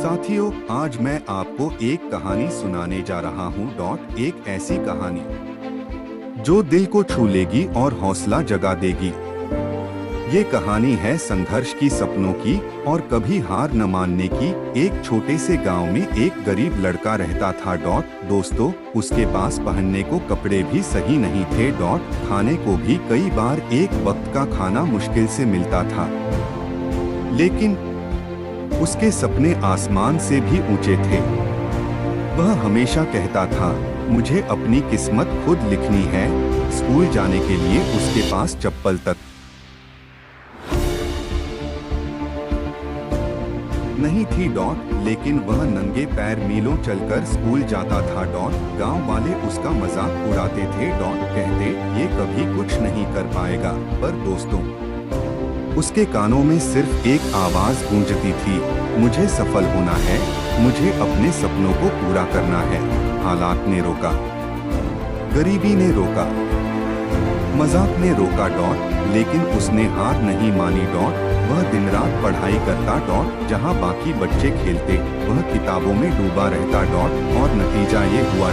साथियों, आज मैं आपको एक कहानी सुनाने जा रहा हूँ। एक ऐसी कहानी जो दिल को छू लेगी और हौसला जगा देगी। ये कहानी है संघर्ष की, सपनों की और कभी हार न मानने की। एक छोटे से गांव में एक गरीब लड़का रहता था। दोस्तों, उसके पास पहनने को कपड़े भी सही नहीं थे। खाने को भी कई बार एक वक्त का खाना मुश्किल से मिलता था। लेकिन उसके सपने आसमान से भी ऊंचे थे। वह हमेशा कहता था, मुझे अपनी किस्मत खुद लिखनी है। स्कूल जाने के लिए उसके पास चप्पल तक नहीं थी। लेकिन वह नंगे पैर मीलों चलकर स्कूल जाता था। गांव वाले उसका मजाक उड़ाते थे। कहते, ये कभी कुछ नहीं कर पाएगा। पर दोस्तों, उसके कानों में सिर्फ एक आवाज गूंजती थी, मुझे सफल होना है, मुझे अपने सपनों को पूरा करना है। हालात ने रोका, गरीबी ने रोका, मजाक ने रोका। लेकिन उसने हार नहीं मानी। वह दिन रात पढ़ाई करता। जहां बाकी बच्चे खेलते, वह किताबों में डूबा रहता। और नतीजा ये हुआ।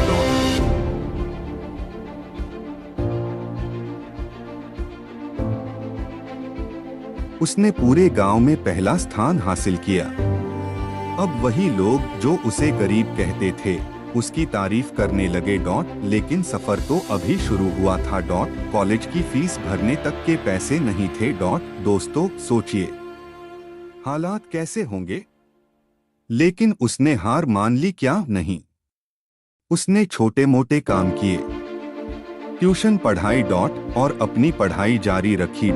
उसने पूरे गांव में पहला स्थान हासिल किया। अब वही लोग जो उसे गरीब कहते थे, उसकी तारीफ करने लगे। लेकिन सफर तो अभी शुरू हुआ था। कॉलेज की फीस भरने तक के पैसे नहीं थे। दोस्तों, सोचिए हालात कैसे होंगे। लेकिन उसने हार मान ली क्या? नहीं। उसने छोटे मोटे काम किए, ट्यूशन पढ़ाई। और अपनी पढ़ाई जारी रखी।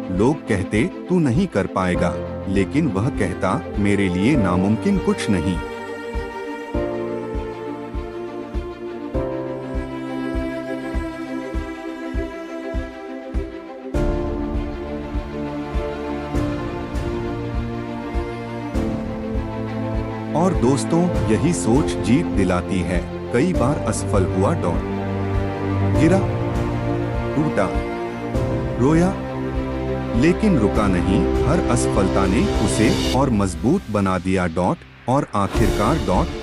लोग कहते, तू नहीं कर पाएगा। लेकिन वह कहता, मेरे लिए नामुमकिन कुछ नहीं। और दोस्तों, यही सोच जीत दिलाती है। कई बार असफल हुआ। गिरा, टूटा, रोया, लेकिन रुका नहीं। हर असफलता ने उसे और मजबूत बना दिया। और आखिरकार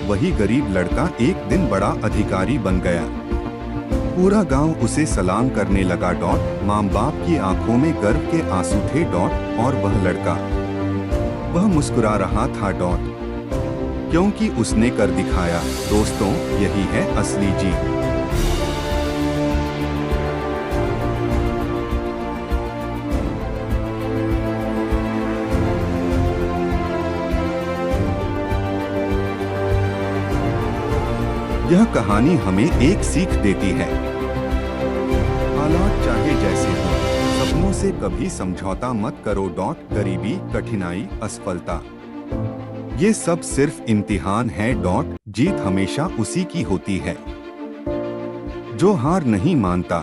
वही गरीब लड़का एक दिन बड़ा अधिकारी बन गया। पूरा गांव उसे सलाम करने लगा। माँ बाप की आंखों में गर्व के आंसू थे। और वह लड़का, वह मुस्कुरा रहा था। क्योंकि उसने कर दिखाया। दोस्तों, यही है असली जीत। यह कहानी हमें एक सीख देती है, हालात चाहे जैसे हों, सपनों से कभी समझौता मत करो। गरीबी, कठिनाई, असफलता, ये सब सिर्फ इम्तिहान है। जीत हमेशा उसी की होती है जो हार नहीं मानता।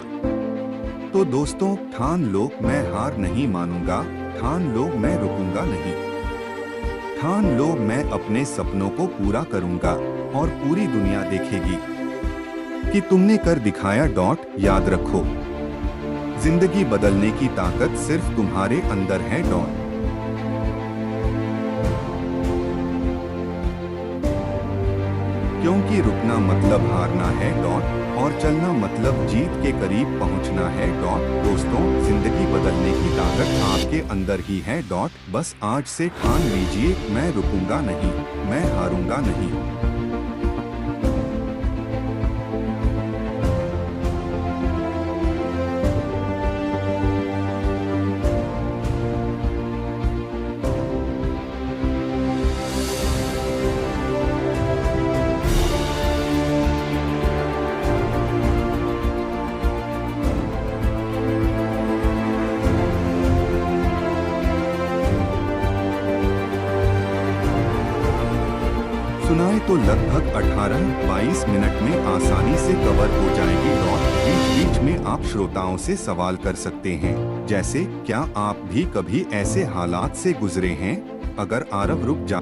तो दोस्तों, ठान लो, मैं हार नहीं मानूंगा। ठान लो, मैं रुकूंगा नहीं। ठान लो, मैं अपने सपनों को पूरा करूंगा। और पूरी दुनिया देखेगी कि तुमने कर दिखाया। याद रखो, जिंदगी बदलने की ताकत सिर्फ तुम्हारे अंदर है। क्योंकि रुकना मतलब हारना है। और चलना मतलब जीत के करीब पहुंचना है। दोस्तों, जिंदगी बदलने की ताकत आपके अंदर ही है। बस आज से ठान लीजिए, मैं रुकूंगा नहीं, मैं हारूंगा नहीं। सुनाए तो लगभग 18-22 मिनट में आसानी से कवर हो जाएगी। बीच बीच में आप श्रोताओं से सवाल कर सकते हैं, जैसे क्या आप भी कभी ऐसे हालात से गुजरे हैं? अगर आरव रुक जा